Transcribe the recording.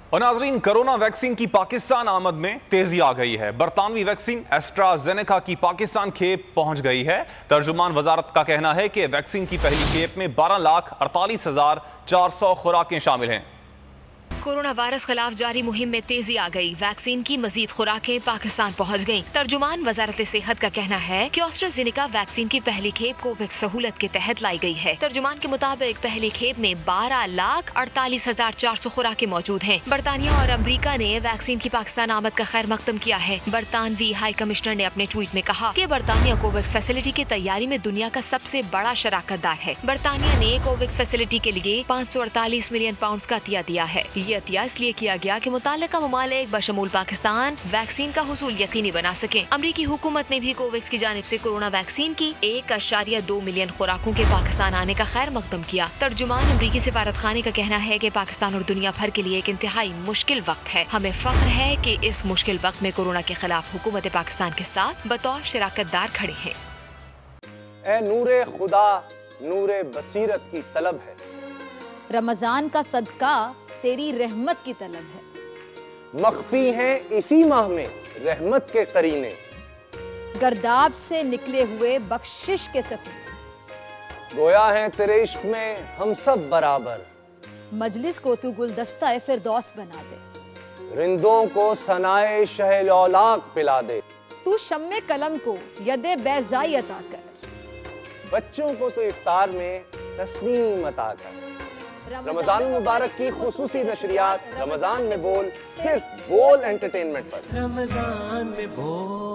اور ناظرین، corona vaccine کی پاکستان آمد میں تیزی آ گئی ہے۔ برطانوی ویکسین ایسٹرازینیکا کی پاکستان کھیپ پہنچ گئی ہے۔ ترجمان وزارت کا کہنا ہے کہ ویکسین کی پہلی کھیپ میں 12,48,400 خوراکیں شامل ہیں۔ کورونا وائرس خلاف جاری مہم میں تیزی آ گئی۔ ویکسین کی مزید خوراکیں پاکستان پہنچ گئیں۔ ترجمان وزارت صحت کا کہنا ہے کہ آسٹرازینیکا ویکسین کی پہلی کھیپ کوویکس سہولت کے تحت لائی گئی ہے۔ ترجمان کے مطابق پہلی کھیپ میں 12,48,400 خوراکیں موجود ہیں۔ برطانیہ اور امریکہ نے ویکسین کی پاکستان آمد کا خیر مقدم کیا ہے۔ برطانوی ہائی کمشنر نے اپنے ٹویٹ میں کہا کہ برطانیہ کوویکس فیسلٹی کی تیاری میں دنیا کا سب سے بڑا شراکت دار ہے۔ برطانیہ نے کوویکس فیسلٹی کے لیے 548 ملین پاؤنڈز کا عطیہ دیا ہے۔ یہ عطیہ اس لیے کیا گیا کہ متعلقہ ممالک بشمول پاکستان ویکسین کا حصول یقینی بنا سکیں۔ امریکی حکومت نے بھی کوویکس کی جانب سے کورونا ویکسین کی 1.2 ملین خوراکوں کے پاکستان آنے کا خیر مقدم کیا۔ ترجمان امریکی سفارت خانے کا کہنا ہے کہ پاکستان اور دنیا بھر کے لیے ایک انتہائی مشکل وقت ہے۔ ہمیں فخر ہے کہ اس مشکل وقت میں کورونا کے خلاف حکومت پاکستان کے ساتھ بطور شراکت دار کھڑے ہیں۔ اے نور خدا، نور بصیرت کی طلب ہے، رمضان کا صدقہ تیری رحمت کی طلب ہے۔ مخفی ہیں اسی ماہ میں رحمت کے قرینے، گرداب سے نکلے ہوئے بخشش کے سفیر، گویا ہیں تیرے عشق میں ہم سب برابر، مجلس کو تو گلدستہ فردوس بنا دے، رندوں کو ثنائے شہ لولاک پلا دے، تو شمع قلم کو ید بیضائی عطا کر، بچوں کو تو افطار میں تسنیم عطا کر۔ رمضان مبارک کی خصوصی نشریات رمضان میں بول، صرف بول انٹرٹینمنٹ پر۔ رمضان میں بول